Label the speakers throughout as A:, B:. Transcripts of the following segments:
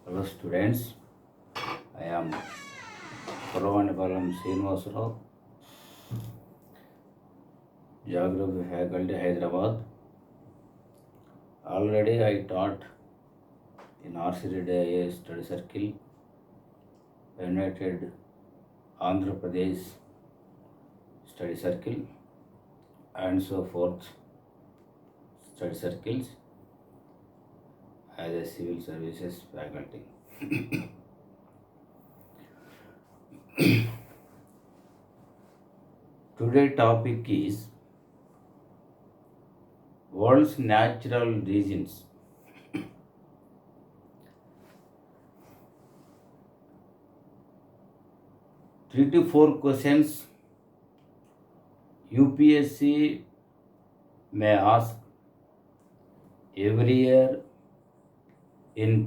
A: Hello students, I am Puravanepalam Srinivasarao, Geography Faculty Hyderabad. Already I taught in RCD Study Circle, United Andhra Pradesh Study Circle, and so forth study circles as a civil services faculty. Today topic is world's natural regions. 3 to 4 questions UPSC may ask every year in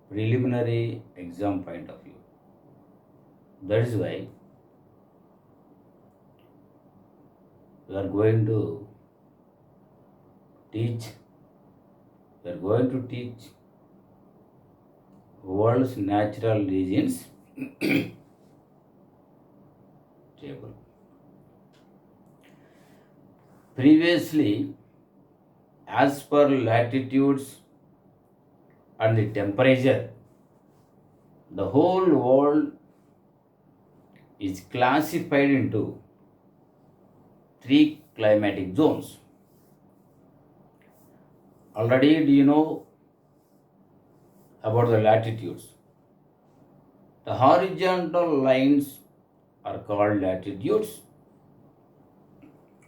A: preliminary exam point of view. That is why we are going to teach world's natural regions table. Previously, as per latitudes and the temperature, the whole world is classified into 3 climatic zones. Already, do you know about the latitudes? The horizontal lines are called latitudes,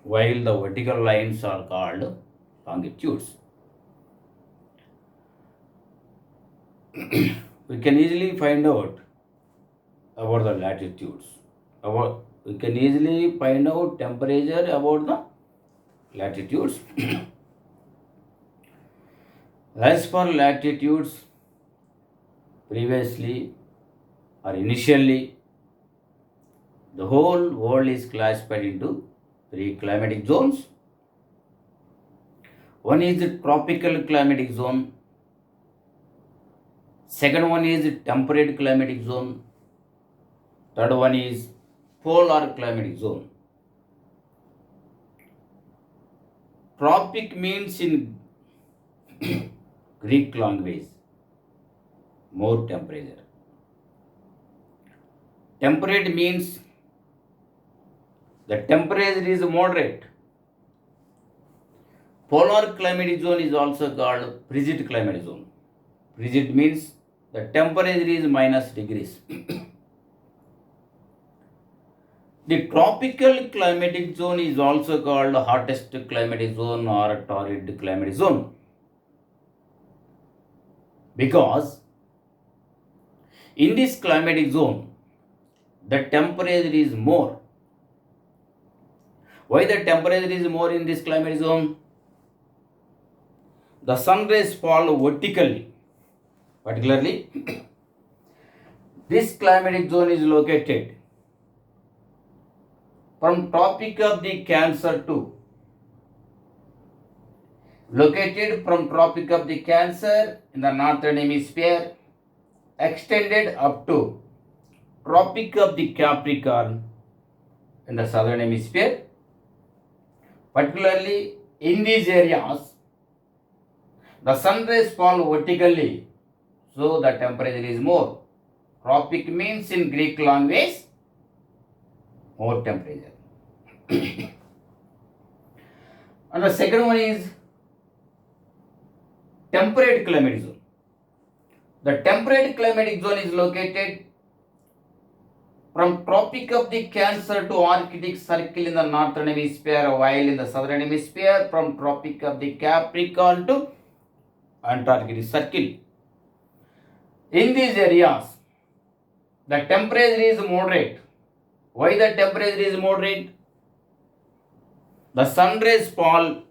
A: while the vertical lines are called longitudes. We can easily find out about the latitudes. We can easily find out temperature about the latitudes. As for latitudes, previously or initially, the whole world is classified into 3 climatic zones. One is the tropical climatic zone. Second one is the temperate climatic zone. Third one is polar climatic zone. Tropic means in Greek language more temperature. Temperate means the temperature is moderate. Polar climatic zone is also called frigid climatic zone. Frigid means the temperature is minus degrees. The tropical climatic zone is also called hottest climatic zone or torrid climatic zone, because in this climatic zone the temperature is more. Why the temperature is more in this climatic zone? The sun rays fall vertically. Particularly, this climatic zone is located from Tropic of the Cancer to in the northern hemisphere, extended up to Tropic of the Capricorn in the southern hemisphere. Particularly in these areas, the sun rays fall vertically, so the temperature is more. Tropic means in Greek language more temperature. And the second one is temperate climatic zone. The temperate climatic zone is located from Tropic of the Cancer to Arctic Circle in the northern hemisphere, while in the southern hemisphere from Tropic of the Capricorn to Antarctic Circle. In these areas, the temperature is moderate. Why the temperature is moderate? The sun rays fall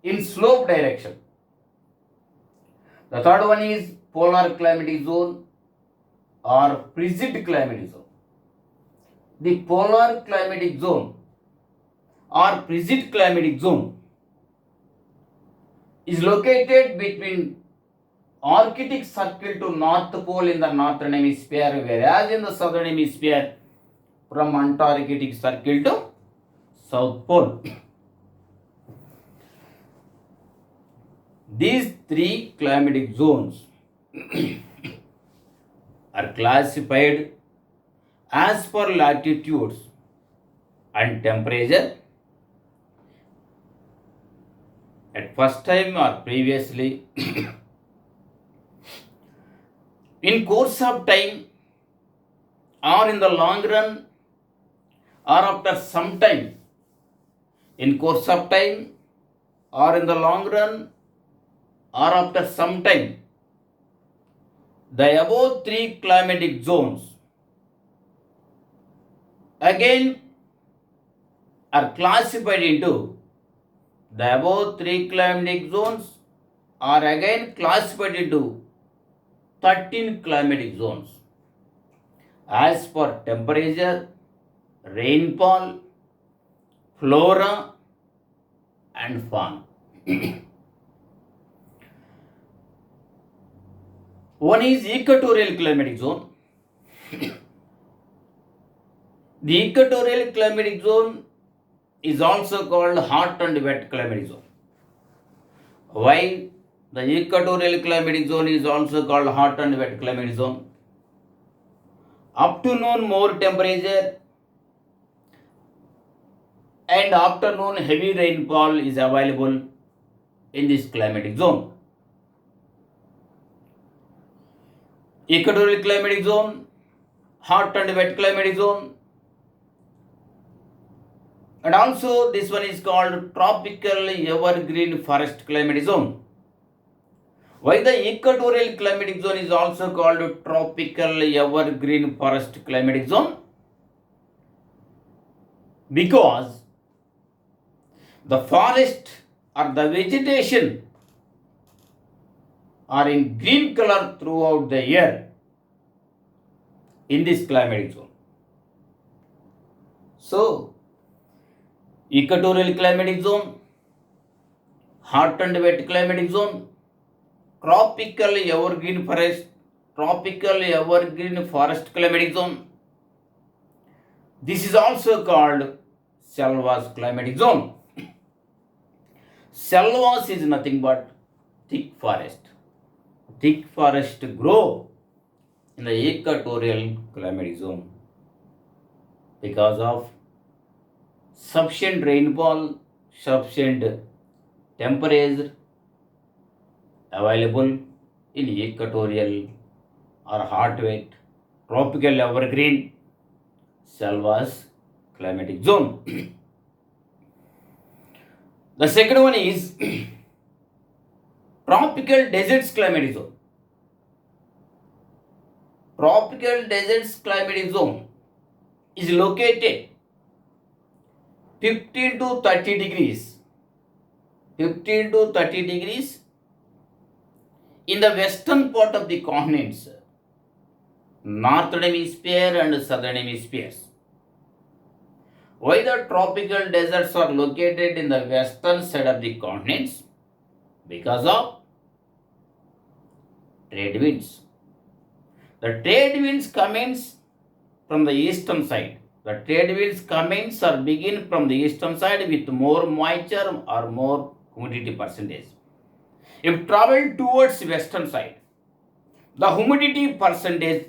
A: in slope direction. The third one is polar climatic zone or frigid climatic zone. The polar climatic zone or frigid climatic zone is located between Arctic Circle to North Pole in the northern hemisphere, whereas in the southern hemisphere from Antarctic Circle to South Pole. These three climatic zones are classified as per latitudes and temperature at first time or previously. In course of time or in the long run or after some time, in course of time or in the long run or after some time, the above three climatic zones again are classified into the above three climatic zones are again classified into 13 climatic zones as per temperature, rainfall, flora and fauna. One is equatorial climatic zone. The equatorial climatic zone is also called hot and wet climatic zone. Why the equatorial climatic zone is also called hot and wet climatic zone? Afternoon more temperature and afternoon heavy rainfall is available in this climatic zone. Equatorial climatic zone, hot and wet climatic zone, and also this one is called tropical evergreen forest climatic zone. Why the equatorial climatic zone is also called tropical evergreen forest climatic zone? Because the forest or the vegetation are in green color throughout the year in this climatic zone. So, equatorial climatic zone, hot and wet climatic zone, tropical evergreen forest climatic zone. This is also called Selvas climatic zone. Selvas is nothing but thick forest. Thick forest grow in the equatorial climatic zone because of sufficient rainfall, sufficient temperature available in equatorial or hot wet tropical evergreen Selvas climatic zone. The second one is tropical deserts climatic zone. Tropical deserts climatic zone is located 15 to 30 degrees in the western part of the continents, northern hemisphere and southern hemispheres. Why the tropical deserts are located in the western side of the continents? Because of trade winds. The trade winds commence from the eastern side. The trade winds commence or begin from the eastern side with more moisture or more humidity percentage. If travel towards western side, the humidity percentage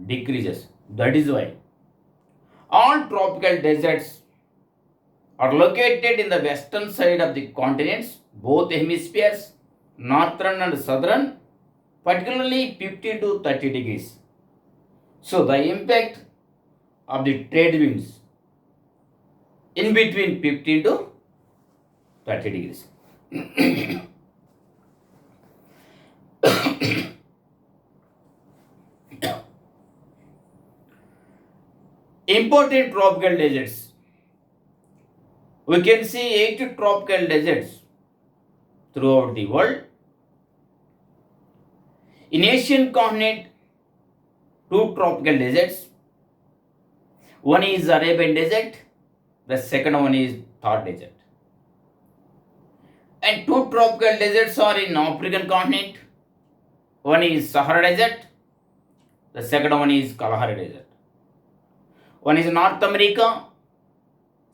A: decreases. That is why all tropical deserts are located in the western side of the continents, both hemispheres, northern and southern, particularly 50 to 30 degrees. So the impact of the trade winds in between 15 to 30 degrees. Important tropical deserts. We can see 8 tropical deserts throughout the world. In Asian continent, 2 tropical deserts. One is Arabian Desert, the second one is Thar Desert. And 2 tropical deserts are in African continent. One is Sahara Desert. The second one is Kalahari Desert. One is North America,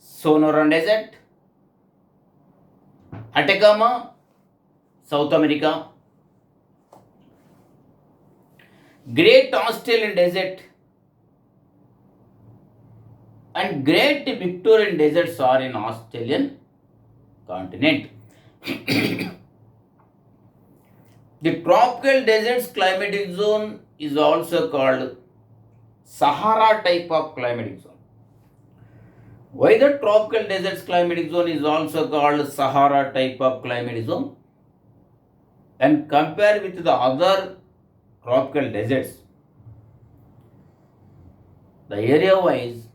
A: Sonoran Desert. Atacama, South America. Great Australian Desert and Great Victorian Deserts are in Australian continent. The tropical deserts climatic zone is also called Sahara type of climatic zone. Why the tropical deserts climatic zone is also called Sahara type of climatic zone? And compare with the other tropical deserts, the area wise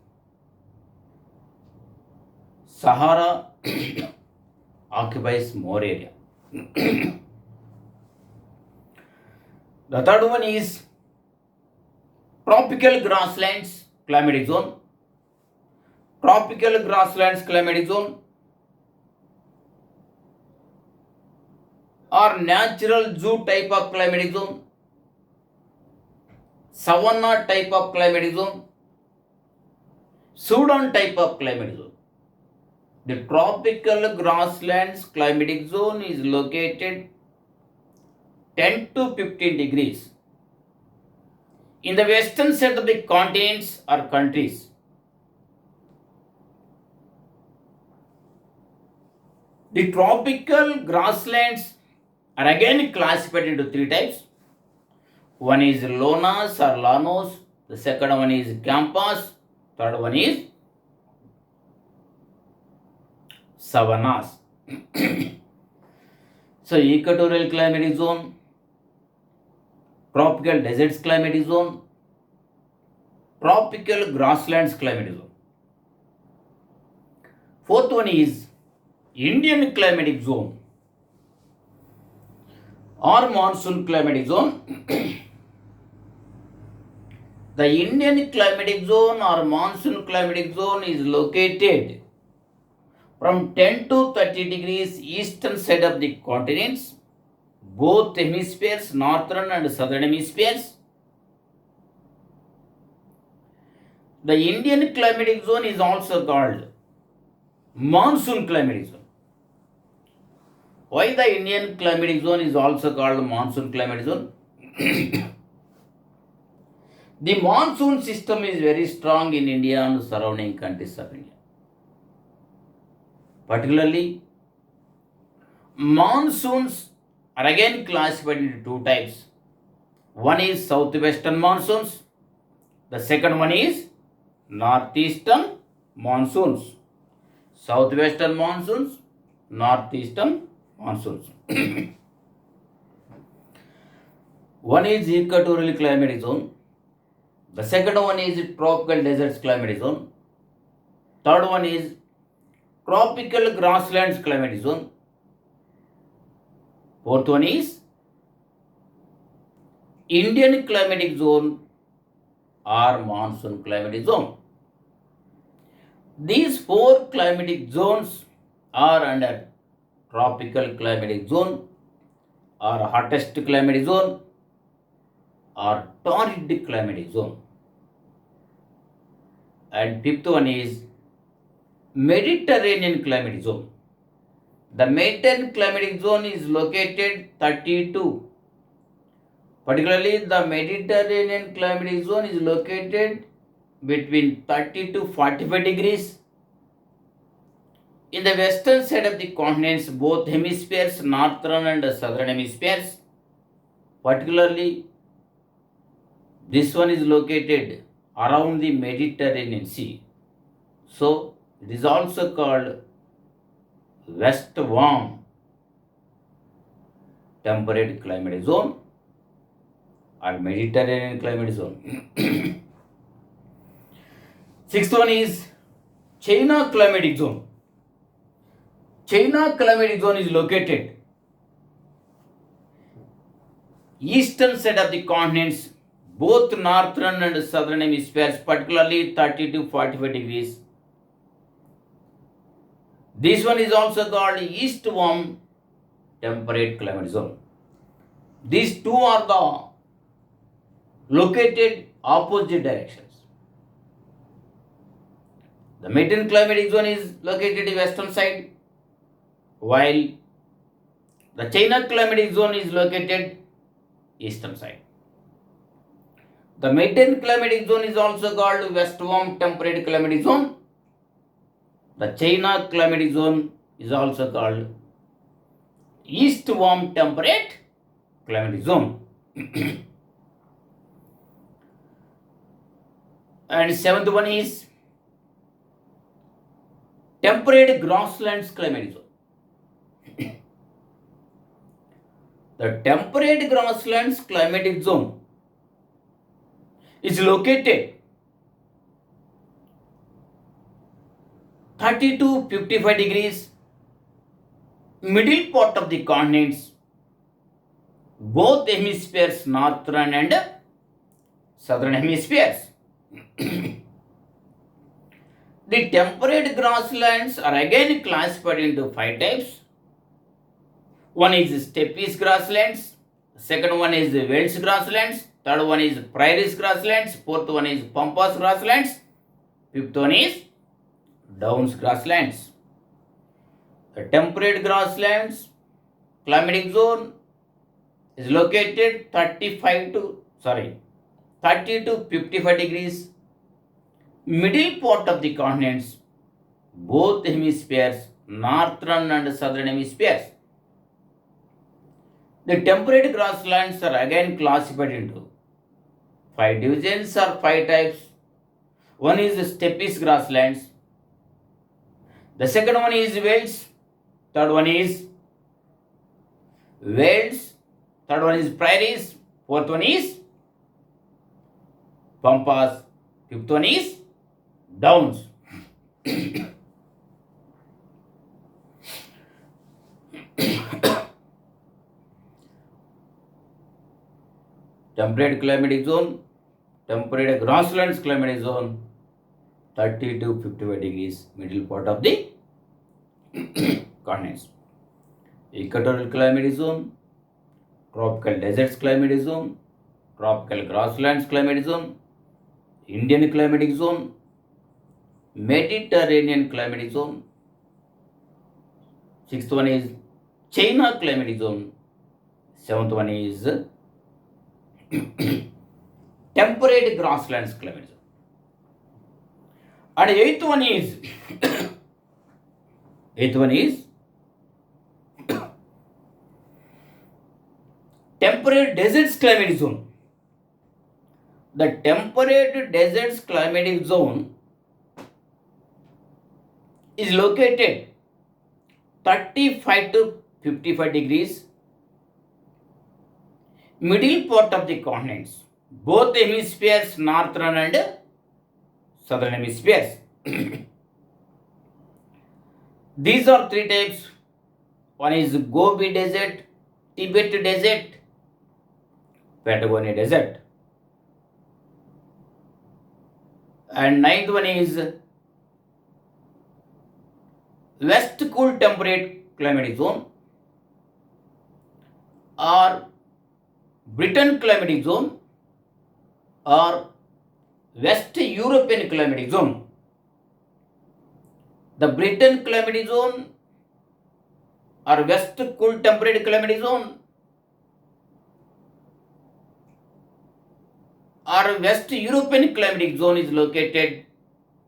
A: Sahara occupies more area. The third one is tropical grasslands climatic zone. Tropical grasslands climatic zone or natural zoo type of climatic zone, savanna type of climatic zone, Sudan type of climatic zone. The tropical grasslands climatic zone is located 10 to 15 degrees in the western side of the continents or countries. The tropical grasslands are again classified into three types. One is lonas or llanos, the second one is campas, third one is savannas. So equatorial climatic zone, tropical deserts climatic zone, tropical grasslands climatic zone. Fourth one is Indian climatic zone or monsoon climatic zone. The Indian climatic zone or monsoon climatic zone is located from 10 to 30 degrees eastern side of the continents, both hemispheres, northern and southern hemispheres. The Indian climatic zone is also called monsoon climatic zone. Why the Indian climatic zone is also called monsoon climatic zone? The monsoon system is very strong in India and surrounding countries of India. Particularly, monsoons are again classified into two types. One is southwestern monsoons, the second one is northeastern monsoons. Southwestern monsoons, northeastern monsoons. One is equatorial climatic zone, the second one is tropical deserts climatic zone, third one is tropical grasslands climatic zone, fourth one is Indian climatic zone or monsoon climatic zone. These four climatic zones are under tropical climatic zone or hottest climatic zone or torrid climatic zone. And fifth one is Mediterranean climatic zone. The Mediterranean climatic zone is located 32. Particularly the Mediterranean climatic zone is located between 30 to 45 degrees in the western side of the continents, both hemispheres, northern and southern hemispheres. Particularly, this one is located around the Mediterranean Sea. So, it is also called west warm temperate climate zone or Mediterranean climate zone. Sixth one is China climatic zone. China climatic zone is located eastern side of the continents, both northern and southern hemispheres, particularly 30 to 45 degrees. This one is also called east warm temperate climate zone. These two are the located opposite directions. The Mediterranean climatic zone is located in western side, while the China climatic zone is located eastern side. The Mediterranean climatic zone is also called west warm temperate climatic zone. The China climatic zone is also called east warm temperate climatic zone. And seventh one is temperate grasslands climatic zone. The temperate grasslands climatic zone is located 30 to 55 degrees middle part of the continents, both hemispheres, northern and southern hemispheres. The temperate grasslands are again classified into 5 types. One is steppes grasslands, second one is Welsh grasslands, third one is prairies grasslands, fourth one is pampas grasslands, fifth one is downs grasslands. The temperate grasslands climatic zone is located 30 to 55 degrees middle part of the continents, both hemispheres, northern and southern hemispheres. The temperate grasslands are again classified into 5 divisions or 5 types. One is steppes grasslands, the second one is Wales, third one is Wales, third one is prairies, fourth one is pampas, fifth one is downs. Temperate climatic zone, temperate grasslands climatic zone, 30 to 55 degrees middle part of the continents. Equatorial climatic zone, tropical deserts climatic zone, tropical grasslands climatic zone, Indian climatic zone, Mediterranean climatic zone. Sixth one is China climatic zone. Seventh one is temperate grasslands climatic zone. And eighth one is temperate deserts climatic zone. The temperate deserts climatic zone is located 35 to 55 degrees middle part of the continents, both hemispheres, northern and southern hemispheres. These are 3 types. One is Gobi Desert, Tibet Desert, Patagonia Desert. And ninth one is West Cool Temperate Climatic Zone or Britain Climatic Zone or West European Climatic Zone. The Britain Climatic Zone or West Cool Temperate Climatic Zone or West European Climatic Zone is located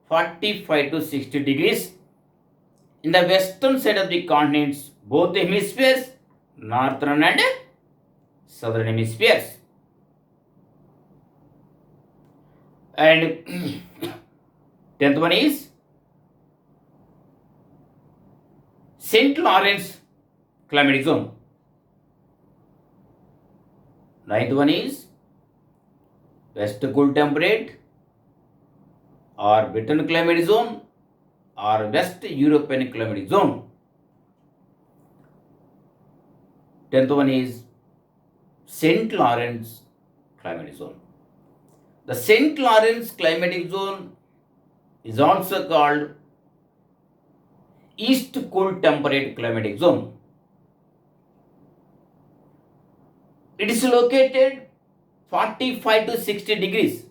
A: 45 to 60 degrees in the western side of the continents, both hemispheres, northern and southern hemispheres. And 10th one is St. Lawrence climatic zone. 9th one is West Cool Temperate or Britain climatic zone or West European climatic zone. 10th one is St. Lawrence climatic zone. The St. Lawrence climatic zone is also called East Cool Temperate climatic zone. It is located 45 to 60 degrees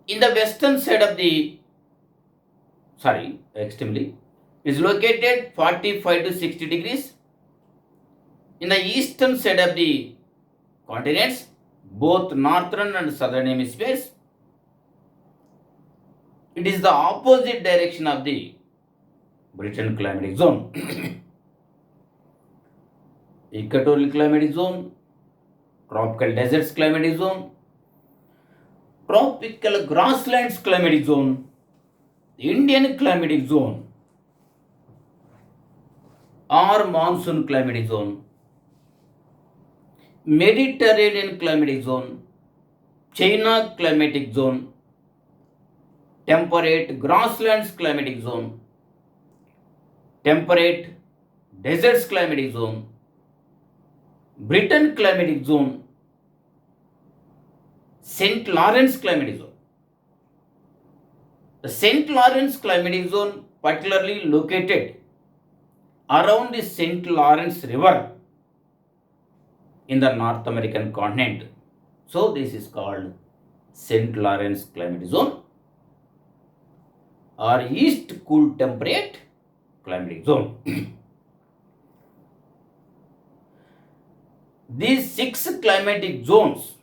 A: in the western side of the, extremely, is located 45 to 60 degrees in the eastern side of the continents, both northern and southern hemispheres. It is the opposite direction of the Britain climatic zone. Equatorial climatic zone, tropical deserts climatic zone, tropical grasslands climatic zone, Indian climatic zone, or monsoon climatic zone, Mediterranean climatic zone, China climatic zone, temperate grasslands climatic zone, temperate deserts climatic zone, Britain climatic zone, St. Lawrence climatic zone. The St. Lawrence climatic zone particularly located around the St. Lawrence River in the North American continent. So this is called St. Lawrence climatic zone or East Cool Temperate climatic zone. These 6 climatic zones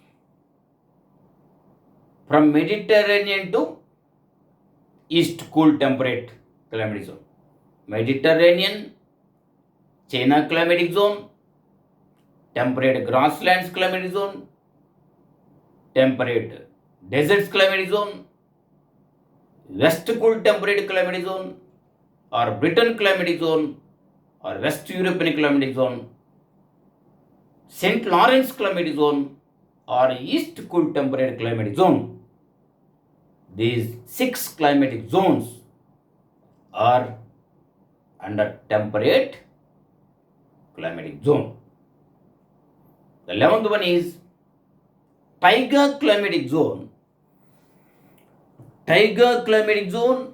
A: from Mediterranean to East Cool Temperate climatic zone. Mediterranean, China climatic zone, temperate grasslands climatic zone, temperate deserts climatic zone, West Cool Temperate climatic zone, or Britain climatic zone, or West European climatic zone, St. Lawrence climatic zone, or East Cool Temperate climatic zone. These 6 climatic zones are under temperate climatic zone. The 11th one is taiga climatic zone. Taiga climatic zone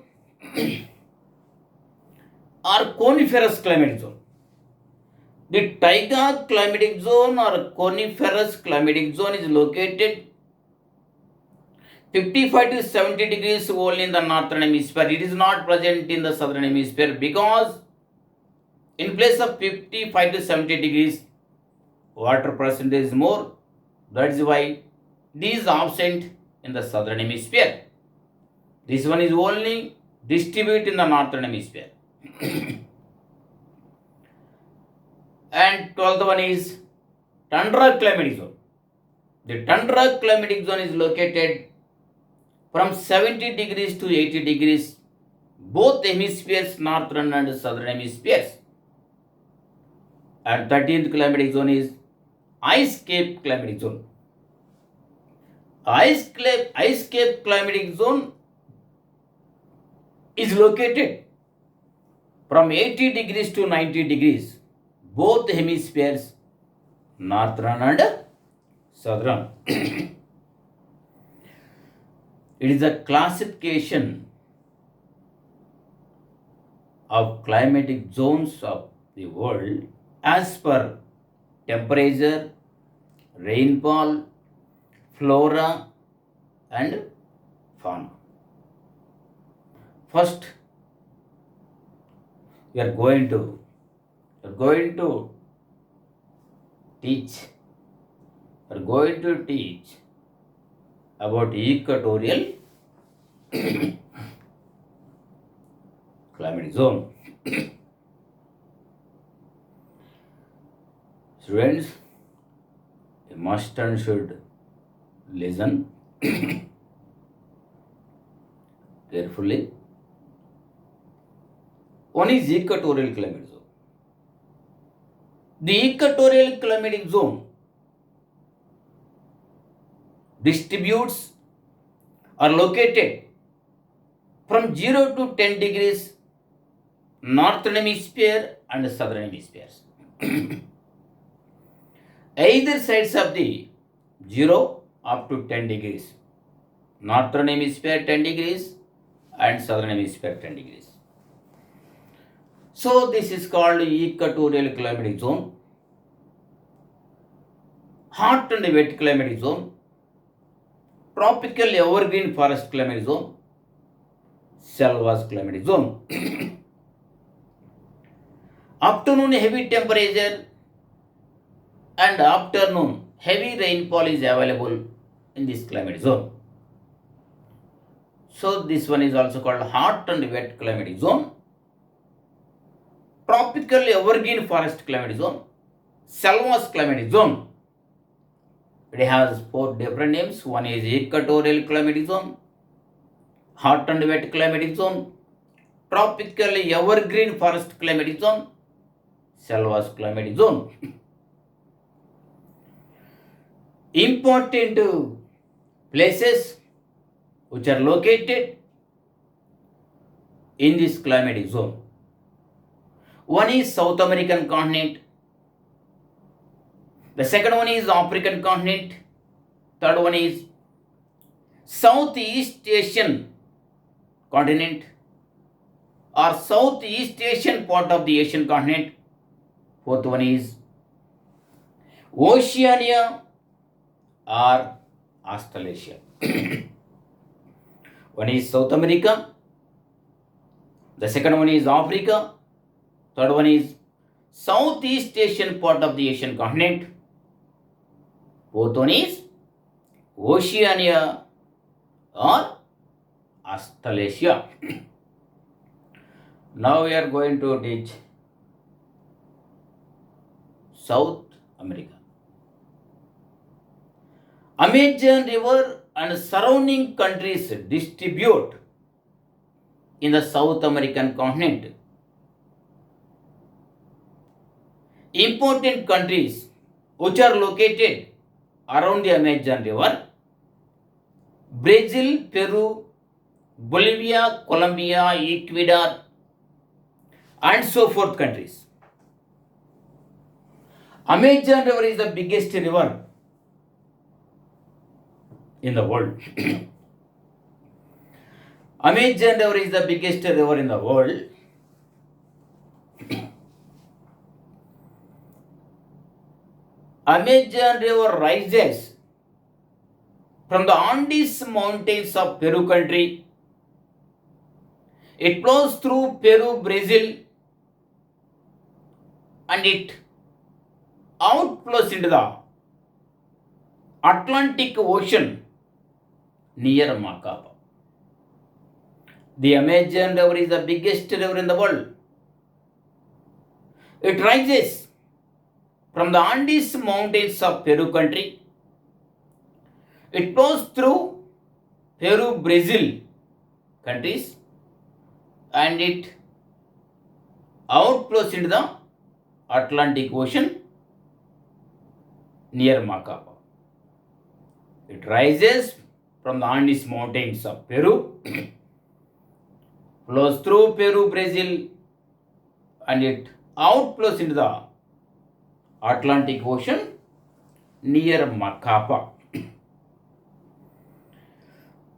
A: or coniferous climatic zone. The taiga climatic zone or coniferous climatic zone is located 55 to 70 degrees only in the northern hemisphere. It is not present in the southern hemisphere because in place of 55 to 70 degrees, water percentage is more. That is why it is absent in the southern hemisphere. This one is only distributed in the northern hemisphere. And 12th one is tundra climatic zone. The tundra climatic zone is located from 70 degrees to 80 degrees, both hemispheres, northern and southern hemispheres. And 13th climatic zone is ice cape climatic zone. Ice cape climatic zone is located from 80 degrees to 90 degrees, both hemispheres, northern and southern. It is a classification of climatic zones of the world as per temperature, rainfall, flora and fauna. First, we are going to teach about equatorial climatic zone. Students, you must and should listen carefully. One is equatorial climatic zone. The equatorial climatic zone distributes or located from 0 to 10 degrees northern hemisphere and southern hemispheres. Either sides of the 0 up to 10 degrees. Northern hemisphere 10 degrees and southern hemisphere 10 degrees. So this is called equatorial climatic zone. hot and wet climatic zone, tropical evergreen forest climatic zone, selvas climatic zone. Afternoon heavy temperature and afternoon heavy rainfall is available in this climate zone. So this one is also called hot and wet climatic zone, tropical evergreen forest climatic zone, selvas climatic zone. It has 4 different names. One is equatorial climatic zone, hot and wet climatic zone, tropical evergreen forest climatic zone, selvas climatic zone. Important places which are located in this climatic zone. One is South American continent. The second one is African continent. Third one is Southeast Asian continent or Southeast Asian part of the Asian continent. Fourth one is Oceania or Australasia. One is South America. The second one is Africa. Third one is Southeast Asian part of the Asian continent. Fourth one is Oceania or Australasia. Now we are going to teach South America. Amazon River and surrounding countries distribute in the South American continent. Important countries which are located around the Amazon River: Brazil, Peru, Bolivia, Colombia, Ecuador, and so forth countries. Amazon River is the biggest river in the world. Amazon River is the biggest river in the world. Amazon River rises from the Andes mountains of Peru country. It flows through Peru, Brazil, and it outflows into the Atlantic Ocean near Macapa. The Amazon River is the biggest river in the world. It rises from the Andes mountains of Peru country. It flows through Peru, Brazil countries, and it outflows into the Atlantic Ocean near Macapa. It rises from the Andes mountains of Peru, flows through Peru, Brazil, and it outflows into the Atlantic Ocean near Macapa.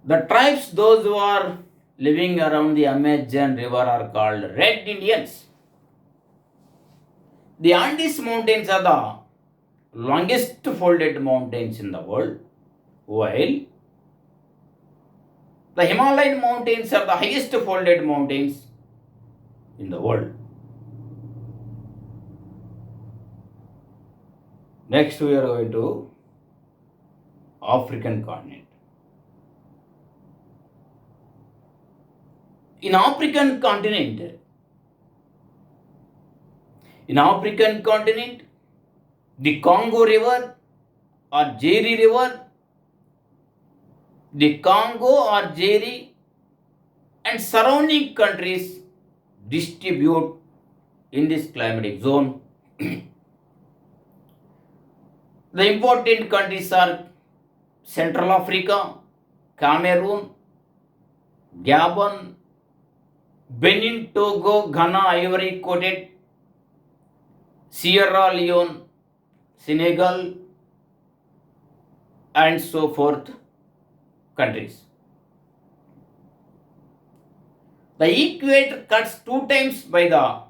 A: The tribes, those who are living around the Amazon River, are called Red Indians. The Andes Mountains are the longest folded mountains in the world, while the Himalayan mountains are the highest folded mountains in the world. Next we are going to African continent. In African continent, the Congo River or Jeri River, the Congo or Jeri and surrounding countries distribute in this climatic zone. The important countries are Central Africa, Cameroon, Gabon, Benin, Togo, Ghana, Ivory Coast, Sierra Leone, Senegal, and so forth countries. The equator cuts 2 times by the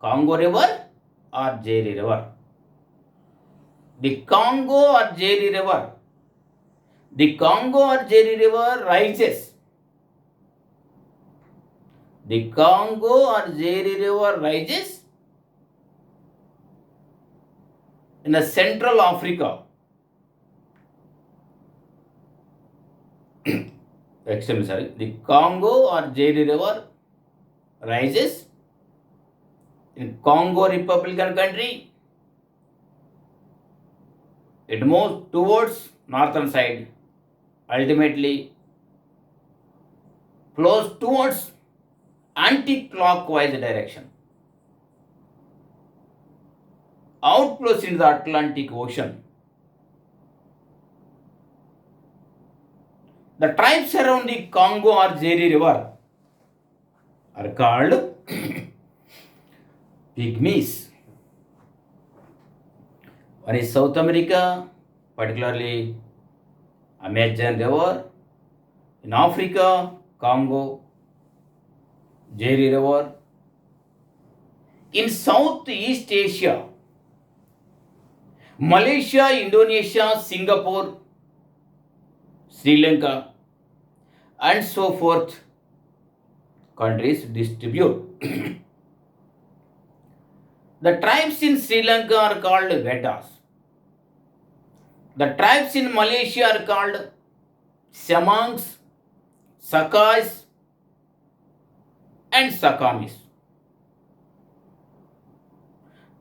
A: Congo River or Jeri River. The Congo or Jeri River. The Congo or Jeri River rises. The Congo or Jeri River rises in the Central Africa. Extremely sorry. The Congo or Jeri River rises in Congo Republican country. It moves towards northern side, ultimately flows towards anti-clockwise direction, outflows into the Atlantic Ocean. The tribes around the Congo or Jeri River are called pygmies. One is South America, particularly Amazon River. In Africa, Congo, Jeri River. In Southeast Asia, Malaysia, Indonesia, Singapore, Sri Lanka, and so forth countries distribute. The tribes in Sri Lanka are called Vedas. The tribes in Malaysia are called Semangs, Sakais, and Sakamis.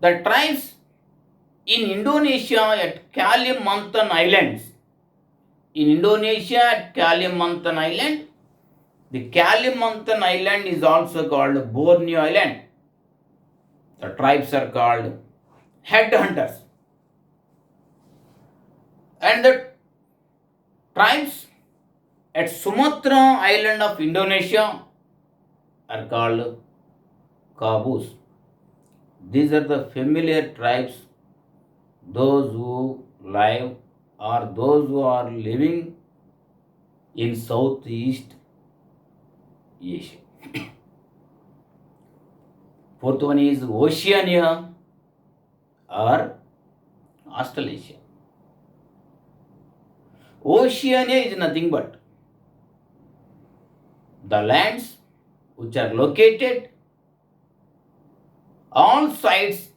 A: The tribes in Indonesia at Kalimantan Islands. In Indonesia at Kalimantan Island, the Kalimantan Island is also called Borneo Island. The tribes are called headhunters. And the tribes at Sumatra Island of Indonesia are called Kabus. These are the familiar tribes, those who live or those who are living in Southeast Asia. Fourth one is Oceania or Australasia. Oceania is nothing but the lands which are located all sides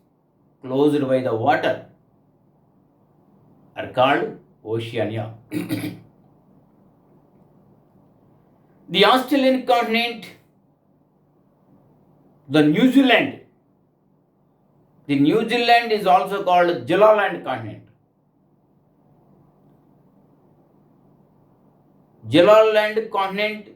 A: closed by the water are called Oceania. The Australian continent, the New Zealand. The New Zealand is also called Jellalland continent. Jellalland continent